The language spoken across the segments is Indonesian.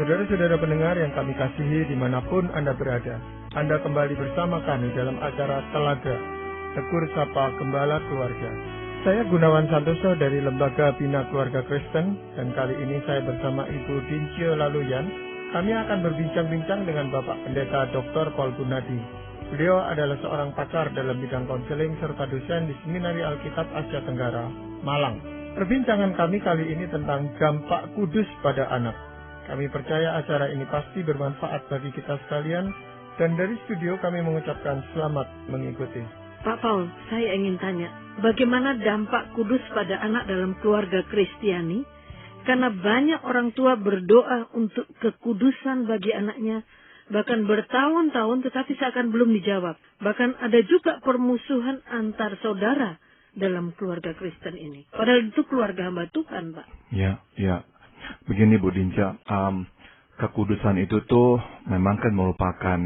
Saudara-saudara pendengar yang kami kasihi dimanapun Anda berada, Anda kembali bersama kami dalam acara Telaga, Tegur Sapa Gembala Keluarga. Saya Gunawan Santoso dari Lembaga Bina Keluarga Kristen, dan kali ini saya bersama Ibu Dincio Laluyan. Kami akan berbincang-bincang dengan Bapak Pendeta Dr. Paul Gunadi. Beliau adalah seorang pakar dalam bidang konseling serta dosen di Seminari Alkitab Asia Tenggara, Malang. Perbincangan kami kali ini tentang dampak kudus pada anak. Kami percaya acara ini pasti bermanfaat bagi kita sekalian, dan dari studio kami mengucapkan selamat mengikuti. Pak Paul, saya ingin tanya, bagaimana dampak kudus pada anak dalam keluarga Kristiani? Karena banyak orang tua berdoa untuk kekudusan bagi anaknya, bahkan bertahun-tahun tetapi seakan belum dijawab. Bahkan ada juga permusuhan antar saudara dalam keluarga Kristen ini. Padahal itu keluarga hamba Tuhan, Pak. Ya. Begini Bu Dinca, kekudusan itu tuh memang kan merupakan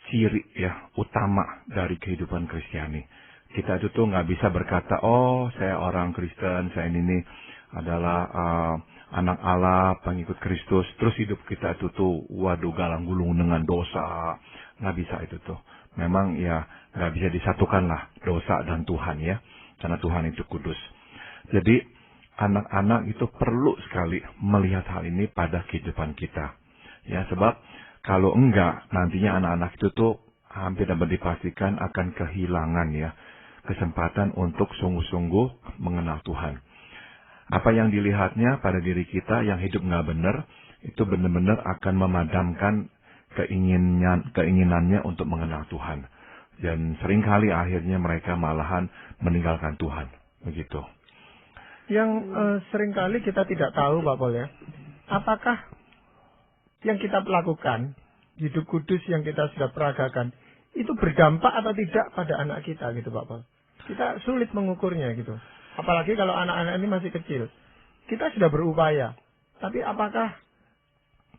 ciri ya utama dari kehidupan Kristiani. Kita itu tuh nggak bisa berkata, oh saya orang Kristen, saya ini adalah anak Allah, pengikut Kristus, terus hidup kita itu tuh waduh galang gulung dengan dosa. Nggak bisa itu tuh. Memang ya nggak bisa disatukan lah dosa dan Tuhan ya, karena Tuhan itu kudus. Jadi anak-anak itu perlu sekali melihat hal ini pada kehidupan kita. Ya, sebab kalau enggak, nantinya anak-anak itu tuh hampir dapat dipastikan akan kehilangan ya kesempatan untuk sungguh-sungguh mengenal Tuhan. Apa yang dilihatnya pada diri kita yang hidup nggak benar, itu benar-benar akan memadamkan keinginannya untuk mengenal Tuhan. Dan seringkali akhirnya mereka malahan meninggalkan Tuhan. Begitu. Yang seringkali kita tidak tahu, Pak Paul ya, apakah yang kita lakukan, hidup kudus yang kita sudah peragakan, itu berdampak atau tidak pada anak kita gitu, Pak Paul. Kita sulit mengukurnya gitu. Apalagi kalau anak-anak ini masih kecil. Kita sudah berupaya, tapi apakah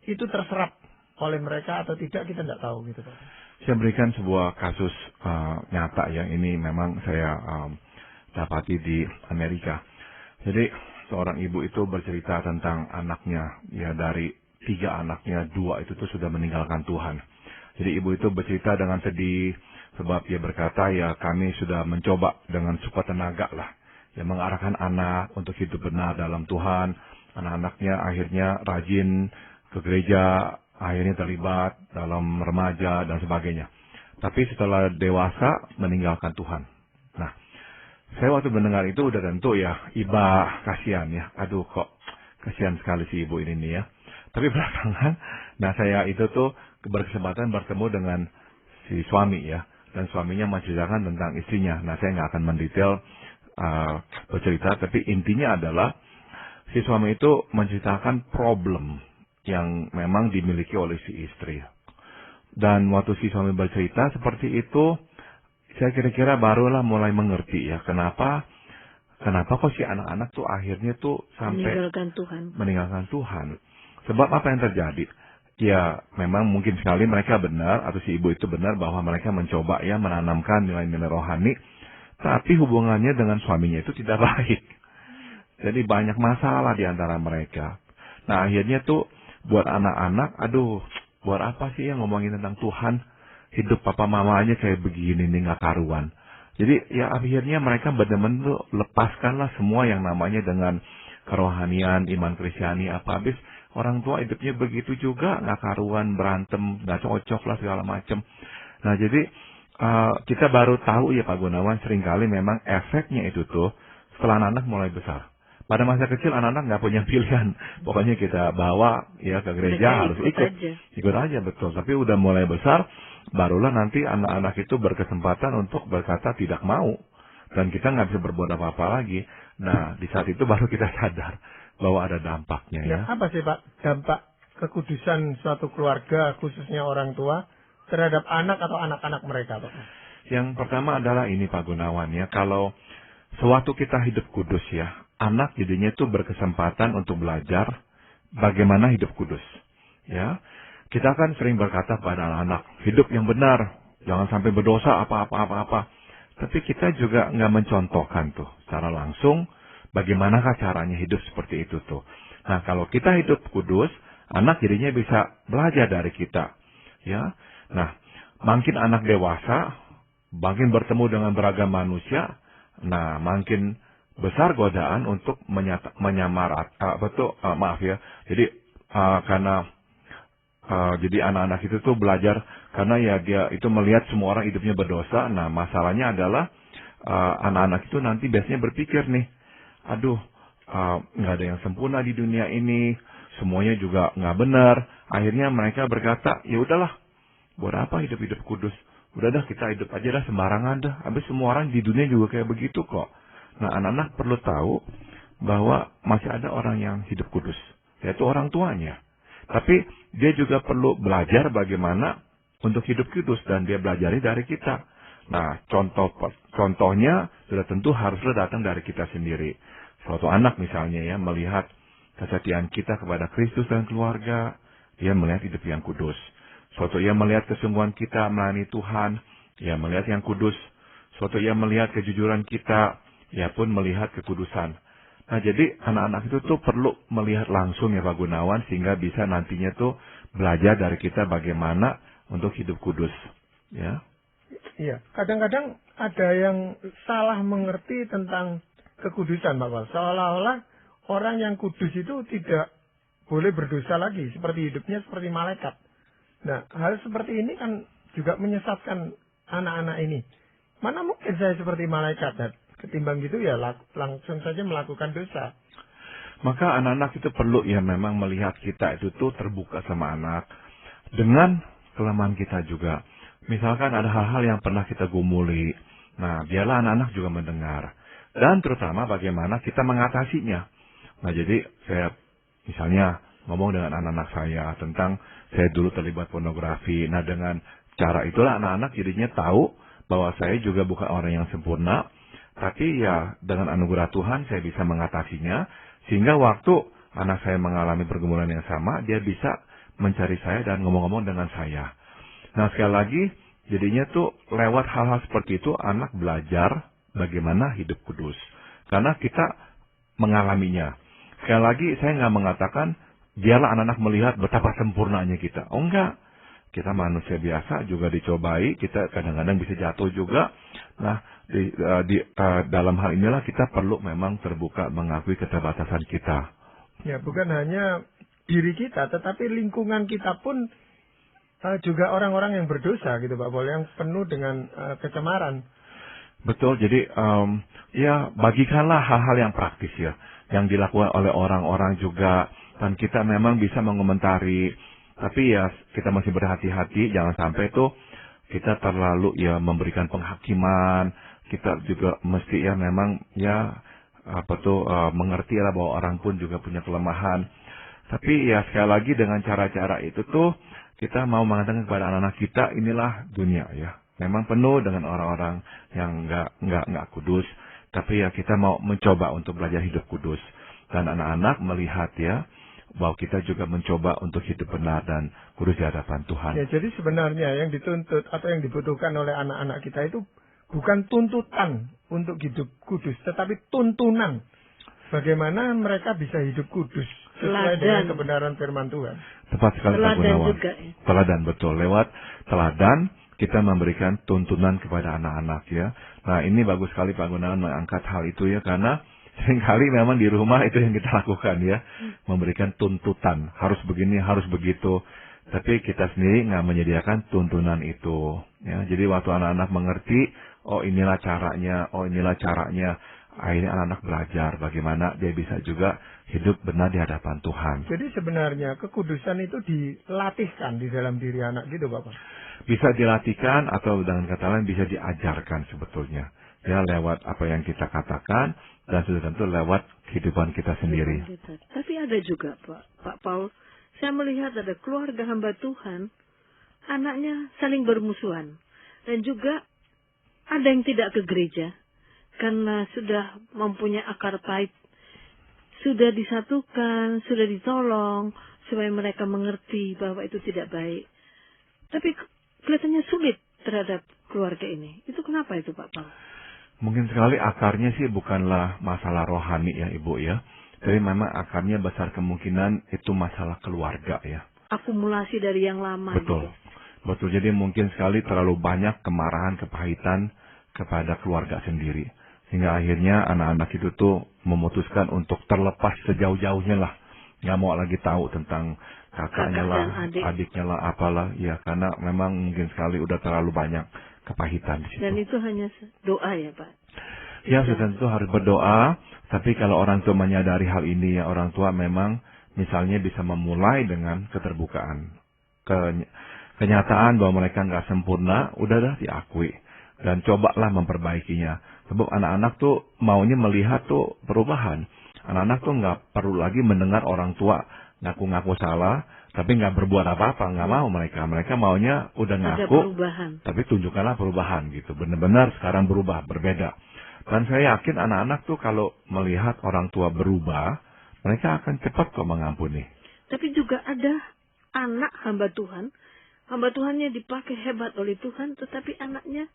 itu terserap oleh mereka atau tidak, kita tidak tahu gitu, Pak. Saya berikan sebuah kasus nyata ya, ini memang saya dapati di Amerika. Jadi seorang ibu itu bercerita tentang anaknya, ya dari 3 anaknya 2 itu tuh sudah meninggalkan Tuhan. Jadi ibu itu bercerita dengan sedih, sebab dia berkata ya kami sudah mencoba dengan sekuat tenaga lah, ya mengarahkan anak untuk hidup benar dalam Tuhan. Anak-anaknya akhirnya rajin ke gereja, akhirnya terlibat dalam remaja dan sebagainya. Tapi setelah dewasa meninggalkan Tuhan. Nah, saya waktu mendengar itu udah tentu ya, iba kasihan ya. Aduh kok kasihan sekali si ibu ini nih ya. Tapi belakangan, nah saya itu tuh berkesempatan bertemu dengan si suami ya. Dan suaminya menceritakan tentang istrinya. Nah saya nggak akan mendetail bercerita, tapi intinya adalah si suami itu menceritakan problem yang memang dimiliki oleh si istri. Dan waktu si suami bercerita seperti itu, saya kira-kira barulah mulai mengerti ya kenapa kok si anak-anak tuh akhirnya tuh sampai meninggalkan Tuhan. Sebab apa yang terjadi? Ya memang mungkin sekali mereka benar, atau si ibu itu benar bahwa mereka mencoba ya menanamkan nilai-nilai rohani, tapi hubungannya dengan suaminya itu tidak baik. Jadi banyak masalah di antara mereka. Nah akhirnya tuh buat anak-anak, aduh buat apa sih yang ngomongin tentang Tuhan? Hidup papa mama aja kayak begini nih nggak karuan. Jadi ya akhirnya mereka benar-benar lepaskanlah semua yang namanya dengan kerohanian, iman Kristiani apa habis orang tua hidupnya begitu juga nggak karuan, berantem, nggak cocok lah segala macam. Nah jadi kita baru tahu ya Pak Gunawan, seringkali memang efeknya itu tuh setelah anak mulai besar. Pada masa kecil anak-anak nggak punya pilihan, pokoknya kita bawa ya ke gereja harus ikut aja betul. Tapi udah mulai besar, barulah nanti anak-anak itu berkesempatan untuk berkata tidak mau, dan kita nggak bisa berbuat apa-apa lagi. Nah di saat itu baru kita sadar bahwa ada dampaknya ya. Apa sih Pak dampak kekudusan suatu keluarga, khususnya orang tua, terhadap anak atau anak-anak mereka Pak? Yang pertama adalah ini Pak Gunawan ya, kalau sewaktu kita hidup kudus ya, anak jadinya itu berkesempatan untuk belajar bagaimana hidup kudus. Ya, kita kan sering berkata pada anak-anak, hidup yang benar, jangan sampai berdosa apa-apa. Tapi kita juga nggak mencontohkan tuh secara langsung bagaimanakah caranya hidup seperti itu tuh. Nah, kalau kita hidup kudus, anak jadinya bisa belajar dari kita. Ya, nah, makin anak dewasa, makin bertemu dengan beragam manusia, nah makin besar godaan untuk Jadi karena jadi anak-anak itu tuh belajar karena ya dia itu melihat semua orang hidupnya berdosa. Nah, masalahnya adalah anak-anak itu nanti biasanya berpikir nih, aduh, nggak ada yang sempurna di dunia ini, semuanya juga nggak benar. Akhirnya mereka berkata, ya udahlah, buat apa hidup-hidup kudus? Udah dah, kita hidup aja dah sembarangan dah. Habis semua orang di dunia juga kayak begitu kok. Nah, anak-anak perlu tahu bahwa masih ada orang yang hidup kudus, yaitu orang tuanya. Tapi dia juga perlu belajar bagaimana untuk hidup kudus, dan dia belajari dari kita. Nah, contohnya sudah tentu haruslah datang dari kita sendiri. Suatu anak misalnya ya melihat kesetiaan kita kepada Kristus dan keluarga, dia melihat hidup yang kudus. Suatu ia melihat kesungguhan kita melayani Tuhan, ia melihat yang kudus. Suatu ia melihat kejujuran kita, ia pun melihat kekudusan. Nah, jadi anak-anak itu tuh perlu melihat langsung ya Pak Gunawan, sehingga bisa nantinya tuh belajar dari kita bagaimana untuk hidup kudus. Ya. Iya, kadang-kadang ada yang salah mengerti tentang kekudusan, Pak Paul. Seolah-olah orang yang kudus itu tidak boleh berdosa lagi, seperti hidupnya seperti malaikat. Nah, hal seperti ini kan juga menyesatkan anak-anak ini. Mana mungkin saya seperti malaikat, dan ketimbang gitu ya langsung saja melakukan dosa. Maka anak-anak itu perlu ya memang melihat kita itu tuh terbuka sama anak dengan kelemahan kita juga. Misalkan ada hal-hal yang pernah kita gumuli. Nah, biarlah anak-anak juga mendengar. Dan terutama bagaimana kita mengatasinya. Nah, jadi saya misalnya ngomong dengan anak-anak saya tentang saya dulu terlibat pornografi. Nah, dengan cara itulah anak-anak jadinya tahu bahwa saya juga bukan orang yang sempurna. Tapi ya dengan anugerah Tuhan saya bisa mengatasinya. Sehingga waktu anak saya mengalami pergumulan yang sama, dia bisa mencari saya dan ngomong-ngomong dengan saya. Nah, sekali lagi, jadinya tuh lewat hal-hal seperti itu, anak belajar bagaimana hidup kudus. Karena kita mengalaminya. Sekali lagi, saya nggak mengatakan, biarlah anak-anak melihat betapa sempurnanya kita. Oh enggak. Kita manusia biasa juga dicobai, kita kadang-kadang bisa jatuh juga. Nah, dalam hal inilah kita perlu memang terbuka mengakui keterbatasan kita. Ya, bukan hanya diri kita, tetapi lingkungan kita pun juga orang-orang yang berdosa gitu Pak Paul, yang penuh dengan kecemaran. Betul, jadi ya bagikanlah hal-hal yang praktis ya, yang dilakukan oleh orang-orang juga, dan kita memang bisa mengomentari, tapi ya kita masih berhati-hati, jangan sampai tuh kita terlalu ya memberikan penghakiman, kita juga mesti ya memang ya mengerti lah bahwa orang pun juga punya kelemahan. Tapi ya sekali lagi dengan cara-cara itu tuh kita mau mengatakan kepada anak-anak kita, inilah dunia ya. Memang penuh dengan orang-orang yang nggak kudus, tapi ya kita mau mencoba untuk belajar hidup kudus. Dan anak-anak melihat ya bahwa kita juga mencoba untuk hidup benar dan kudus di hadapan Tuhan. Ya, jadi sebenarnya yang dituntut atau yang dibutuhkan oleh anak-anak kita itu bukan tuntutan untuk hidup kudus, tetapi tuntunan bagaimana mereka bisa hidup kudus sesuai dengan kebenaran firman Tuhan. Tepat sekali Pak Gunawan. Teladan, betul. Lewat teladan kita memberikan tuntunan kepada anak-anak ya. Nah, ini bagus sekali Pak Gunawan mengangkat hal itu ya, karena seringkali memang di rumah itu yang kita lakukan ya. Memberikan tuntutan, harus begini, harus begitu. Tapi kita sendiri nggak menyediakan tuntunan itu. Ya, jadi waktu anak-anak mengerti, oh inilah caranya, akhirnya anak-anak belajar bagaimana dia bisa juga hidup benar di hadapan Tuhan. Jadi sebenarnya kekudusan itu dilatihkan di dalam diri anak gitu Bapak? Bisa dilatihkan atau dengan kata lain bisa diajarkan sebetulnya. Ya, lewat apa yang kita katakan dan sudah tentu lewat kehidupan kita sendiri. Tapi ada juga Pak Paul, saya melihat ada keluarga hamba Tuhan, anaknya saling bermusuhan. Dan juga ada yang tidak ke gereja karena sudah mempunyai akar pahit, sudah disatukan, sudah ditolong supaya mereka mengerti bahwa itu tidak baik. Tapi kelihatannya sulit terhadap keluarga ini. Itu kenapa itu Pak Paul? Mungkin sekali akarnya sih bukanlah masalah rohani ya Ibu ya. Tapi memang akarnya besar kemungkinan itu masalah keluarga ya. Akumulasi dari yang lama. Betul. Gitu. Betul. Jadi mungkin sekali terlalu banyak kemarahan, kepahitan kepada keluarga sendiri. Sehingga akhirnya anak-anak itu tuh memutuskan untuk terlepas sejauh-jauhnya lah. Nggak mau lagi tahu tentang kakaknya lah, adiknya lah, apalah. Ya karena memang mungkin sekali udah terlalu banyak kepahitan di situ. Dan itu hanya doa ya Pak? Ya, tentu harus berdoa. Tapi kalau orang tua menyadari hal ini, ya orang tua memang misalnya bisa memulai dengan keterbukaan. Kenyataan bahwa mereka nggak sempurna, udahlah diakui. Dan cobalah memperbaikinya. Sebab anak-anak tuh maunya melihat tuh perubahan. Anak-anak tuh nggak perlu lagi mendengar orang tua ngaku-ngaku salah, tapi nggak berbuat apa-apa, nggak mau mereka. Mereka maunya udah ngaku, tapi tunjukkanlah perubahan gitu. Benar-benar sekarang berubah, berbeda. Dan saya yakin anak-anak tuh kalau melihat orang tua berubah, mereka akan cepat kok mengampuni. Tapi juga ada anak hamba Tuhannya dipakai hebat oleh Tuhan, tetapi anaknya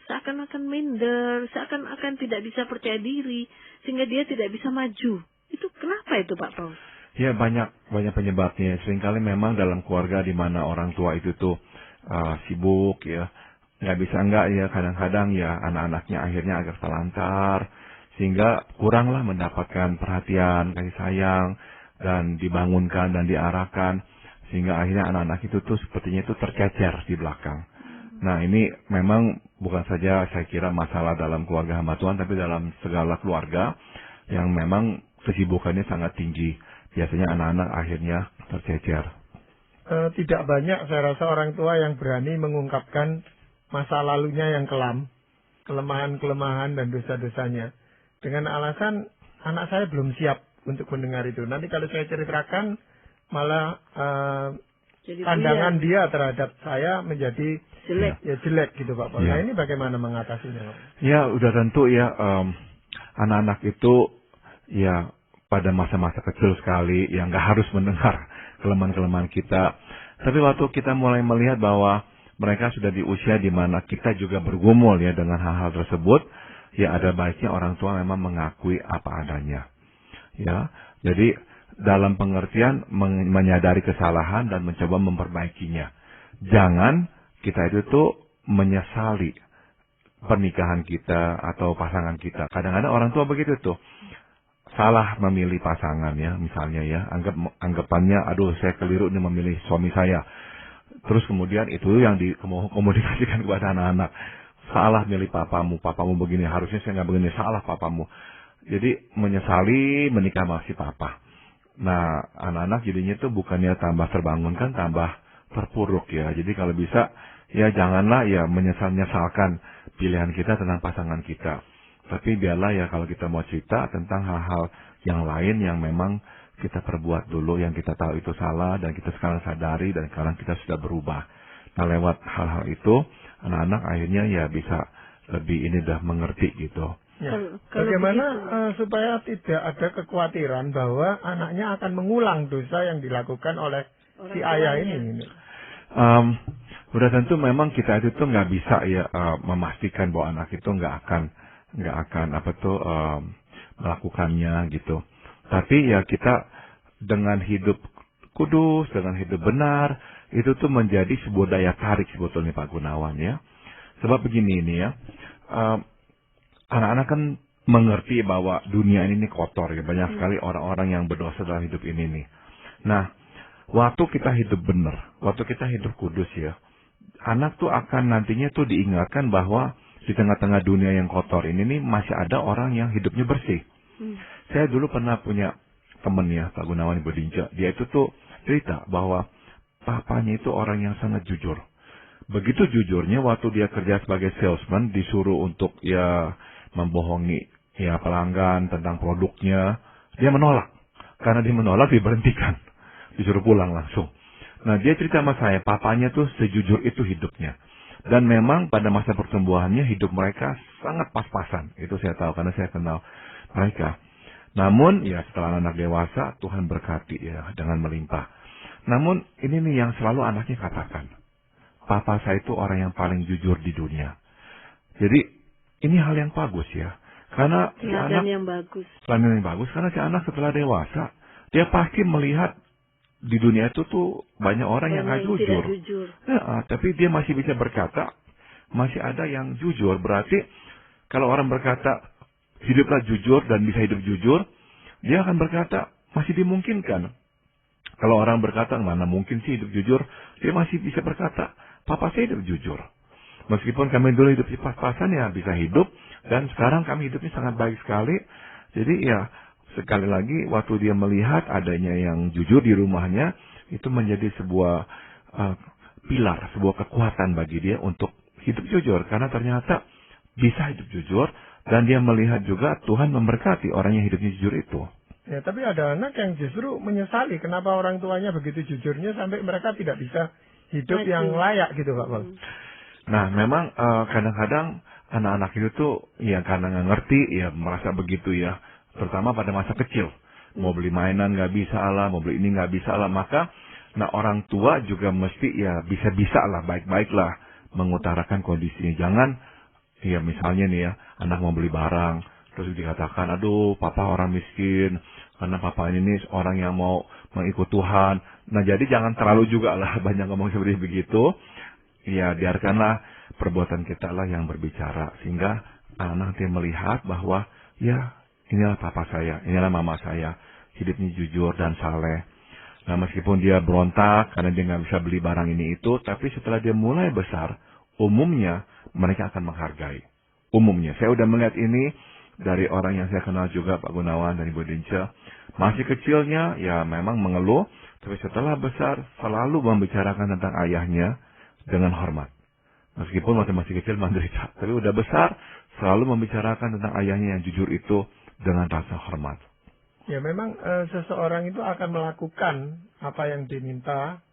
seakan-akan minder, seakan-akan tidak bisa percaya diri, sehingga dia tidak bisa maju. Itu kenapa itu Pak Paul? Ya banyak penyebabnya. Seringkali memang dalam keluarga di mana orang tua itu tuh sibuk ya, nggak bisa ya kadang-kadang ya anak-anaknya akhirnya agak terlantar, sehingga kuranglah mendapatkan perhatian, kasih sayang, dan dibangunkan dan diarahkan, sehingga akhirnya anak-anak itu tuh sepertinya itu tercecer di belakang. Nah ini memang bukan saja saya kira masalah dalam keluarga hamba Tuhan, tapi dalam segala keluarga yang memang kesibukannya sangat tinggi. Biasanya anak-anak akhirnya tercecer. Tidak banyak saya rasa orang tua yang berani mengungkapkan masa lalunya yang kelam, kelemahan-kelemahan dan dosa-dosanya. Dengan alasan anak saya belum siap untuk mendengar itu. Nanti kalau saya ceritakan malah pandangan dia terhadap saya menjadi jelek gitu Pak Paul. Nah ini bagaimana mengatasinya? Ya udah tentu ya anak-anak itu ya pada masa-masa kecil sekali yang nggak harus mendengar kelemahan-kelemahan kita. Tapi waktu kita mulai melihat bahwa mereka sudah di usia di mana kita juga bergumul ya dengan hal-hal tersebut, ya ada baiknya orang tua memang mengakui apa adanya. Ya, jadi dalam pengertian menyadari kesalahan dan mencoba memperbaikinya. Jangan kita itu tuh menyesali pernikahan kita atau pasangan kita. Kadang-kadang orang tua begitu tuh. Salah memilih pasangan ya, misalnya ya. Anggapannya, aduh saya keliru nih memilih suami saya. Terus kemudian itu yang dikomunikasikan kepada anak-anak. Salah milih papamu begini, harusnya saya nggak begini, salah papamu. Jadi menyesali menikah sama si papa. Nah, anak-anak jadinya tuh bukannya tambah terbangunkan, tambah terpuruk ya. Jadi kalau bisa, ya janganlah ya menyesal-nyesalkan pilihan kita tentang pasangan kita. Tapi biarlah ya kalau kita mau cerita tentang hal-hal yang lain yang memang kita perbuat dulu, yang kita tahu itu salah, dan kita sekarang sadari, dan sekarang kita sudah berubah. Nah, lewat hal-hal itu, anak-anak akhirnya ya bisa lebih mengerti gitu. Ya. Bagaimana supaya tidak ada kekhawatiran bahwa anaknya akan mengulang dosa yang dilakukan oleh si ayah ini? Udah tentu memang kita itu tuh nggak bisa ya memastikan bahwa anak itu nggak akan melakukannya gitu. Tapi ya kita dengan hidup kudus, dengan hidup benar, itu tuh menjadi sebuah daya tarik sebetulnya Pak Gunawan ya. Sebab begini ini ya. Anak-anak kan mengerti bahwa dunia ini kotor ya. Banyak sekali orang-orang yang berdosa dalam hidup ini nih. Nah, waktu kita hidup benar, waktu kita hidup kudus ya, anak tuh akan nantinya tuh diingatkan bahwa di tengah-tengah dunia yang kotor ini nih masih ada orang yang hidupnya bersih. Saya dulu pernah punya temen ya, Pak Gunawan Ibu Dinja. Dia itu tuh cerita bahwa papanya itu orang yang sangat jujur. Begitu jujurnya waktu dia kerja sebagai salesman, disuruh untuk ya membohongi ya pelanggan tentang produknya, dia menolak. Karena dia menolak diberhentikan, disuruh pulang langsung. Nah dia cerita sama saya, papanya tuh sejujur itu hidupnya. Dan memang pada masa pertumbuhannya hidup mereka sangat pas-pasan. Itu saya tahu karena saya kenal mereka. Namun ya setelah anak dewasa Tuhan berkati ya dengan melimpah. Namun ini nih yang selalu anaknya katakan, papa saya itu orang yang paling jujur di dunia. Jadi ini hal yang bagus ya. Karena si Teladan anak, yang bagus. teladan yang bagus, karena si anak setelah dewasa, dia pasti melihat di dunia itu tuh banyak orang yang nggak Banyak yang jujur. tidak jujur. Ya, tapi dia masih bisa berkata, masih ada yang jujur. Berarti kalau orang berkata, hiduplah jujur dan bisa hidup jujur, dia akan berkata, masih dimungkinkan. Kalau orang berkata, mana mungkin sih hidup jujur, dia masih bisa berkata, papa saya hidup jujur. Meskipun kami dulu hidup di pas-pasan, ya bisa hidup. Dan sekarang kami hidupnya sangat baik sekali. Jadi ya, sekali lagi, waktu dia melihat adanya yang jujur di rumahnya, itu menjadi sebuah pilar, sebuah kekuatan bagi dia untuk hidup jujur. Karena ternyata bisa hidup jujur, dan dia melihat juga Tuhan memberkati orang yang hidupnya jujur itu. Ya, tapi ada anak yang justru menyesali kenapa orang tuanya begitu jujurnya sampai mereka tidak bisa hidup Maju. yang layak gitu, Pak Paul. Nah, memang kadang-kadang anak-anak itu tuh ya karena nggak ngerti, ya merasa begitu ya. Terutama pada masa kecil. Mau beli mainan nggak bisa lah, mau beli ini nggak bisa lah. Maka, nah orang tua juga mesti ya bisa-bisa lah, baik-baik lah mengutarakan kondisinya. Jangan, ya misalnya nih ya, anak mau beli barang, terus dikatakan, aduh papa orang miskin, karena papa ini orang yang mau mengikut Tuhan. Nah jadi jangan terlalu juga lah banyak ngomong seperti begitu. Ya biarkanlah perbuatan kita lah yang berbicara. Sehingga anak dia melihat bahwa ya inilah papa saya, inilah mama saya. Hidupnya jujur dan saleh. Nah meskipun dia berontak karena dia nggak bisa beli barang ini itu. Tapi setelah dia mulai besar, umumnya mereka akan menghargai. Umumnya. Saya udah melihat ini dari orang yang saya kenal juga, Pak Gunawan dan Ibu Dince. Masih kecilnya ya memang mengeluh. Tapi setelah besar selalu membicarakan tentang ayahnya dengan hormat. Meskipun waktu masih kecil menderita. Tapi udah besar, selalu membicarakan tentang ayahnya yang jujur itu dengan rasa hormat. Ya memang seseorang itu akan melakukan apa yang diminta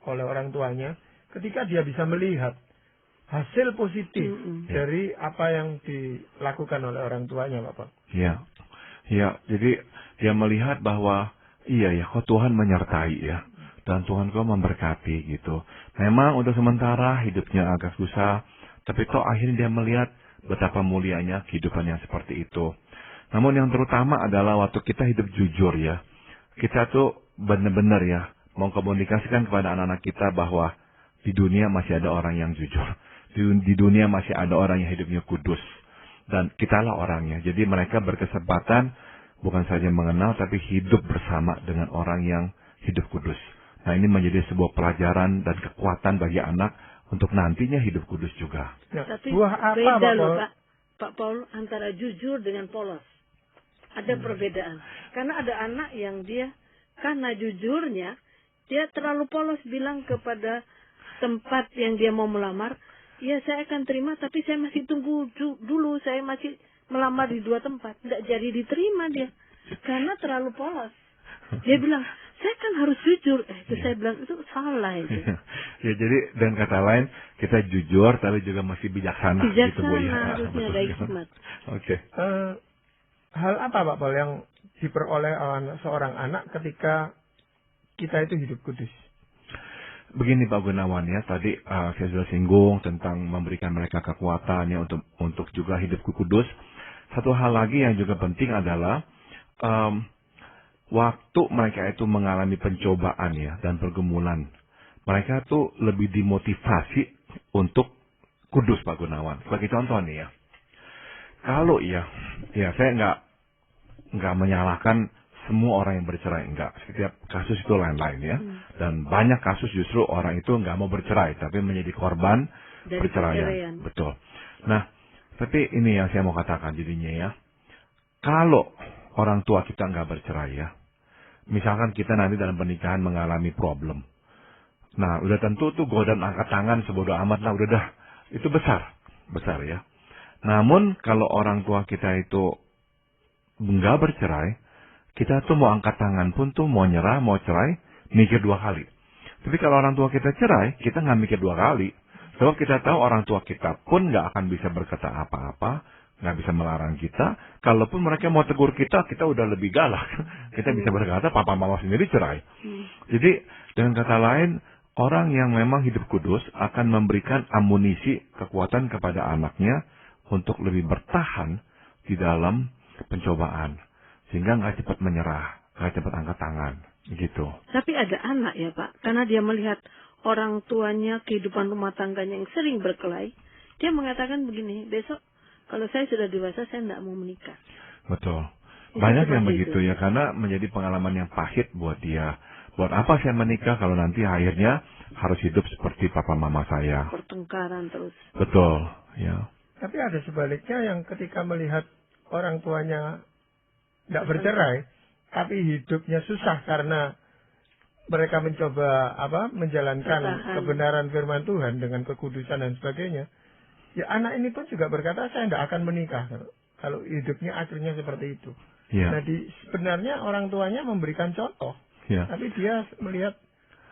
oleh orang tuanya ketika dia bisa melihat hasil positif dari apa yang dilakukan oleh orang tuanya, Bapak. Ya, ya. Jadi dia melihat bahwa iya ya, kok Tuhan menyertai ya. Dan Tuhan kau memberkati gitu. Memang untuk sementara hidupnya agak susah, tapi toh akhirnya dia melihat betapa mulianya kehidupan yang seperti itu. Namun yang terutama adalah waktu kita hidup jujur ya. Kita tuh benar-benar ya mengkomunikasikan kepada anak-anak kita bahwa di dunia masih ada orang yang jujur. Di dunia masih ada orang yang hidupnya kudus. Dan kitalah orangnya. Jadi mereka berkesempatan bukan saja mengenal tapi hidup bersama dengan orang yang hidup kudus. Nah ini menjadi sebuah pelajaran dan kekuatan bagi anak untuk nantinya hidup kudus juga. Nah, Tapi buah apa, beda Pak loh Paul? Pak Paul antara jujur dengan polos. Ada perbedaan. Karena ada anak yang dia karena jujurnya dia terlalu polos bilang kepada tempat yang dia mau melamar, ya saya akan terima tapi saya masih tunggu dulu, saya masih melamar di 2 tempat. Tidak jadi diterima dia. Karena terlalu polos. Dia bilang, saya kan harus jujur. Itu saya bilang, itu salah itu. Ya jadi dengan kata lain, kita jujur tapi juga masih bijaksana. Gitu, Bu, ya. Harusnya ada hikmat. Oke. Hal apa, Pak Paul, yang diperoleh oleh seorang anak ketika kita itu hidup kudus? Begini Pak Gunawan ya, tadi saya sudah singgung tentang memberikan mereka kekuatan ya untuk juga hidup kudus. Satu hal lagi yang juga penting adalah waktu mereka itu mengalami pencobaan ya dan pergumulan, mereka tuh lebih dimotivasi untuk kudus Pak Gunawan. Sebagai contoh nih ya, kalau ya saya nggak menyalahkan semua orang yang bercerai, enggak. Setiap kasus itu lain-lain ya. Dan banyak kasus justru orang itu nggak mau bercerai, tapi menjadi korban dari perceraian. Betul. Nah, tapi ini yang saya mau katakan jadinya ya. Kalau orang tua kita nggak bercerai ya, misalkan kita nanti dalam pernikahan mengalami problem. Nah, udah tentu tuh godaan angkat tangan sebodoh amat lah, udah dah. Itu besar ya. Namun kalau orang tua kita itu nggak bercerai, kita tuh mau angkat tangan pun tuh mau nyerah, mau cerai, mikir 2 kali. Tapi kalau orang tua kita cerai, kita nggak mikir 2 kali. Sebab kita tahu orang tua kita pun nggak akan bisa berkata apa-apa, nggak bisa melarang kita. Kalaupun mereka mau tegur kita, kita udah lebih galak. Kita bisa berkata, papa mama sendiri cerai. Jadi dengan kata lain, orang yang memang hidup kudus akan memberikan amunisi, kekuatan kepada anaknya untuk lebih bertahan di dalam pencobaan, sehingga nggak cepat menyerah, nggak cepat angkat tangan, gitu. Tapi ada anak ya Pak, karena dia melihat orang tuanya, kehidupan rumah tangganya yang sering berkelahi, dia mengatakan begini, besok kalau saya sudah dewasa, saya tidak mau menikah. Betul. Itu Banyak yang seperti begitu itu. ya, karena menjadi pengalaman yang pahit buat dia. Buat apa saya menikah kalau nanti akhirnya harus hidup seperti papa mama saya? Pertengkaran terus. Betul, ya. Tapi ada sebaliknya yang ketika melihat orang tuanya tidak bercerai, tapi hidupnya susah karena mereka mencoba menjalankan Bertahan. kebenaran firman Tuhan dengan kekudusan dan sebagainya. Ya anak ini pun juga berkata saya tidak akan menikah kalau hidupnya akhirnya seperti itu. Ya. Nah sebenarnya orang tuanya memberikan contoh, Ya. tapi dia melihat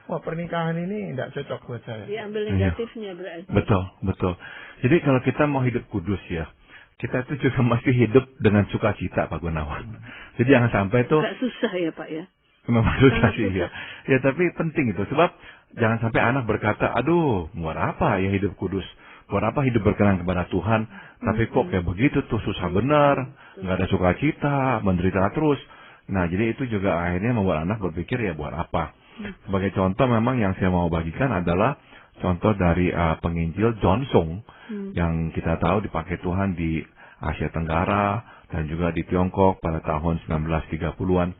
wah pernikahan ini tidak cocok buat saya. Diambil negatifnya berarti. Betul, betul. Jadi kalau kita mau hidup kudus ya, kita itu juga mesti hidup dengan sukacita, Pak Gunawan. Jadi jangan sampai itu Agak susah ya Pak ya. memang susah Sangat sih ya. susah. Ya tapi penting itu, sebab jangan sampai anak berkata, aduh, buat apa ya hidup kudus? Buat apa hidup berkenan kepada Tuhan? Tapi kok kayak begitu tuh susah benar, nggak ada sukacita, menderita terus. Nah, jadi itu juga akhirnya membuat anak berpikir ya buat apa? Sebagai contoh memang yang saya mau bagikan adalah contoh dari penginjil John Sung yang kita tahu dipakai Tuhan di Asia Tenggara dan juga di Tiongkok pada tahun 1930-an.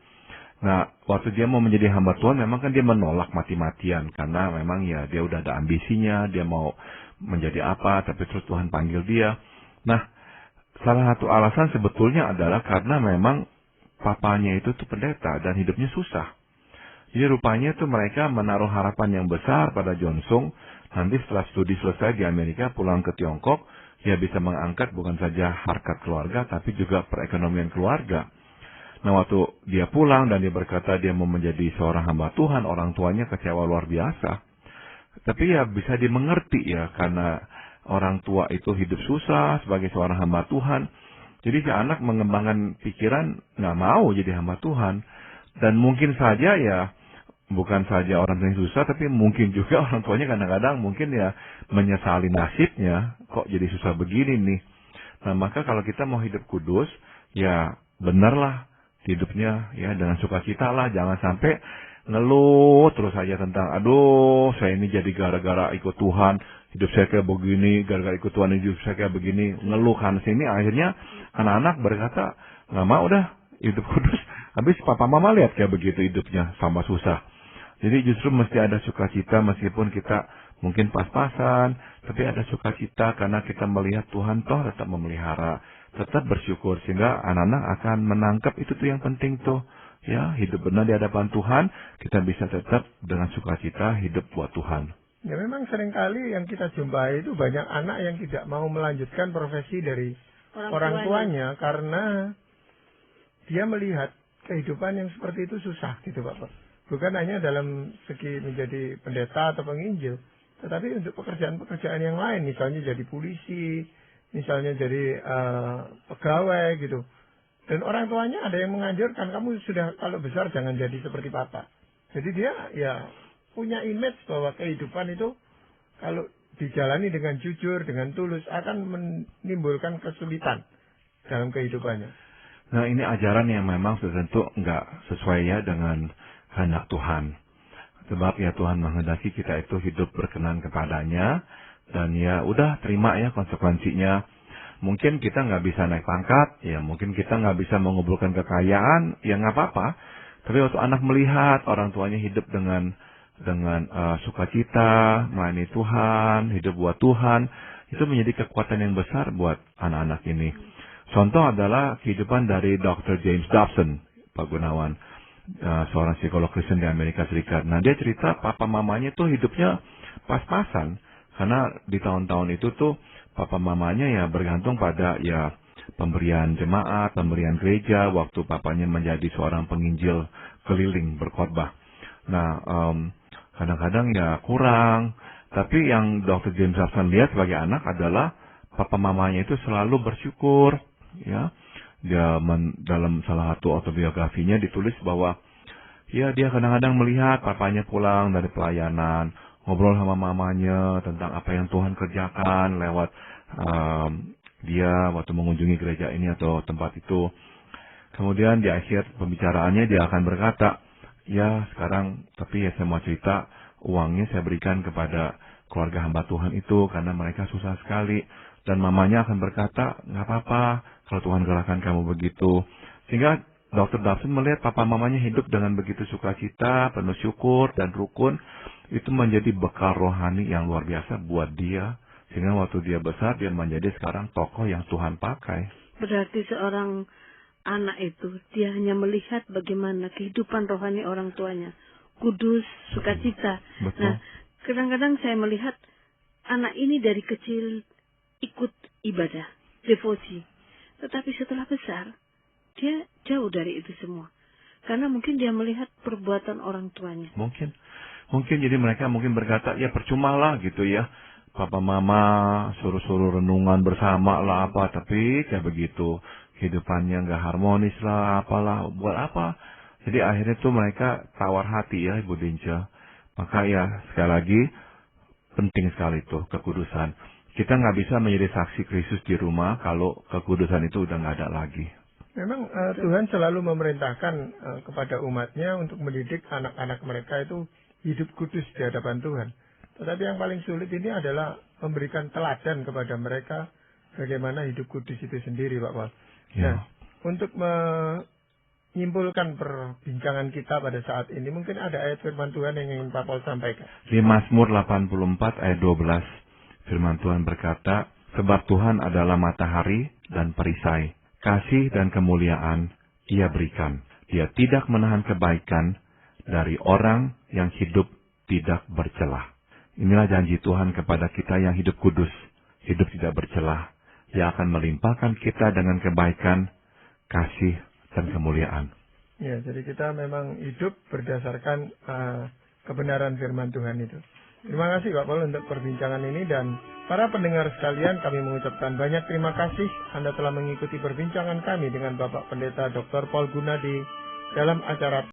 Nah, waktu dia mau menjadi hamba Tuhan memang kan dia menolak mati-matian karena memang ya dia udah ada ambisinya, dia mau menjadi apa, tapi terus Tuhan panggil dia. Nah, salah satu alasan sebetulnya adalah karena memang papanya itu tuh pendeta dan hidupnya susah. Jadi rupanya tuh mereka menaruh harapan yang besar pada John Sung. Nanti setelah studi selesai di Amerika, pulang ke Tiongkok, dia bisa mengangkat bukan saja harkat keluarga, tapi juga perekonomian keluarga. Nah, waktu dia pulang dan dia berkata dia mau menjadi seorang hamba Tuhan, orang tuanya kecewa luar biasa. Tapi ya bisa dimengerti ya, karena orang tua itu hidup susah sebagai seorang hamba Tuhan. Jadi si anak mengembangkan pikiran nggak mau jadi hamba Tuhan. Dan mungkin saja ya, bukan saja orang yang susah, tapi mungkin juga orang tuanya kadang-kadang mungkin ya menyesali nasibnya, kok jadi susah begini nih. Nah maka kalau kita mau hidup kudus, ya benarlah hidupnya ya dengan sukacita lah, jangan sampai ngeluh terus saja tentang, aduh saya ini jadi gara-gara ikut Tuhan, hidup saya kayak begini, gara-gara ikut Tuhan hidup saya kayak begini, ngeluh kan sini akhirnya anak-anak berkata, nggak mau dah hidup kudus, habis papa mama lihat kayak begitu hidupnya sama susah. Jadi justru mesti ada sukacita meskipun kita mungkin pas-pasan, tapi ada sukacita karena kita melihat Tuhan toh tetap memelihara, tetap bersyukur sehingga anak-anak akan menangkap itu tuh yang penting tuh. Ya, hidup benar di hadapan Tuhan, kita bisa tetap dengan sukacita hidup buat Tuhan. Ya memang seringkali yang kita jumpai itu banyak anak yang tidak mau melanjutkan profesi dari orang tuanya karena dia melihat kehidupan yang seperti itu susah gitu Bapak. Bukan hanya dalam segi menjadi pendeta atau penginjil, tetapi untuk pekerjaan-pekerjaan yang lain, misalnya jadi polisi, misalnya jadi pegawai gitu. Dan orang tuanya ada yang menganjurkan, kamu sudah kalau besar jangan jadi seperti papa. Jadi dia ya punya image bahwa kehidupan itu kalau dijalani dengan jujur, dengan tulus akan menimbulkan kesulitan dalam kehidupannya. Nah ini ajaran yang memang tentu nggak sesuai ya dengan kehendak Tuhan. Sebab ya Tuhan menghendaki kita itu hidup berkenan kepadanya. Dan ya udah terima ya konsekuensinya. Mungkin kita nggak bisa naik pangkat, ya mungkin kita nggak bisa mengumpulkan kekayaan, ya nggak apa-apa. Tapi waktu anak melihat orang tuanya hidup dengan sukacita, melayani Tuhan, hidup buat Tuhan, itu menjadi kekuatan yang besar buat anak-anak ini. Contoh adalah kehidupan dari Dr. James Dobson, Pak Gunawan, seorang psikolog Kristen di Amerika Serikat. Nah dia cerita papa mamanya tuh hidupnya pas-pasan, karena di tahun-tahun itu tuh papa mamanya ya bergantung pada ya pemberian jemaat, pemberian gereja, waktu papanya menjadi seorang penginjil keliling berkhotbah. Nah, kadang-kadang ya kurang. Tapi yang Dr. James Dobson lihat sebagai anak adalah papa mamanya itu selalu bersyukur. Ya, dia dalam salah satu autobiografinya ditulis bahwa ya dia kadang-kadang melihat papanya pulang dari pelayanan, ngobrol sama mamanya tentang apa yang Tuhan kerjakan lewat dia waktu mengunjungi gereja ini atau tempat itu. Kemudian di akhir pembicaraannya dia akan berkata, ya sekarang tapi ya saya mau cerita, uangnya saya berikan kepada keluarga hamba Tuhan itu karena mereka susah sekali. Dan mamanya akan berkata, nggak apa-apa kalau Tuhan gerakkan kamu begitu. Sehingga Dr. Dobson melihat papa mamanya hidup dengan begitu sukacita, penuh syukur dan rukun. Itu menjadi bekal rohani yang luar biasa buat dia. Sehingga waktu dia besar, dia menjadi sekarang tokoh yang Tuhan pakai. Berarti seorang anak itu, dia hanya melihat bagaimana kehidupan rohani orang tuanya. Kudus, sukacita. Betul. Nah, kadang-kadang saya melihat anak ini dari kecil ikut ibadah, devosi. Tetapi setelah besar, dia jauh dari itu semua. Karena mungkin dia melihat perbuatan orang tuanya. Mungkin jadi mereka mungkin berkata, ya percuma lah gitu ya. Papa mama suruh-suruh renungan bersama lah apa. Tapi kayak begitu. Kehidupannya nggak harmonis lah apalah. Buat apa? Jadi akhirnya tuh mereka tawar hati ya Ibu Dinca. Maka ya sekali lagi penting sekali tuh kekudusan. Kita nggak bisa menjadi saksi Kristus di rumah kalau kekudusan itu udah nggak ada lagi. Memang Tuhan selalu memerintahkan kepada umatnya untuk mendidik anak-anak mereka itu hidup kudus di hadapan Tuhan. Tetapi yang paling sulit ini adalah memberikan teladan kepada mereka bagaimana hidup kudus itu sendiri, Pak Paul. Ya. Nah, untuk menyimpulkan perbincangan kita pada saat ini, mungkin ada ayat firman Tuhan yang ingin Pak Paul sampaikan. Di Mazmur 84 ayat 12, firman Tuhan berkata, sebab Tuhan adalah matahari dan perisai. Kasih dan kemuliaan Ia berikan. Dia tidak menahan kebaikan dari orang yang hidup tidak bercelah. Inilah janji Tuhan kepada kita yang hidup kudus, hidup tidak bercelah. Ia akan melimpahkan kita dengan kebaikan, kasih, dan kemuliaan. Ya, jadi kita memang hidup berdasarkan kebenaran firman Tuhan itu. Terima kasih Pak Paul untuk perbincangan ini, dan para pendengar sekalian, kami mengucapkan banyak terima kasih Anda telah mengikuti perbincangan kami dengan Bapak Pendeta Dr. Paul Gunadi dalam acara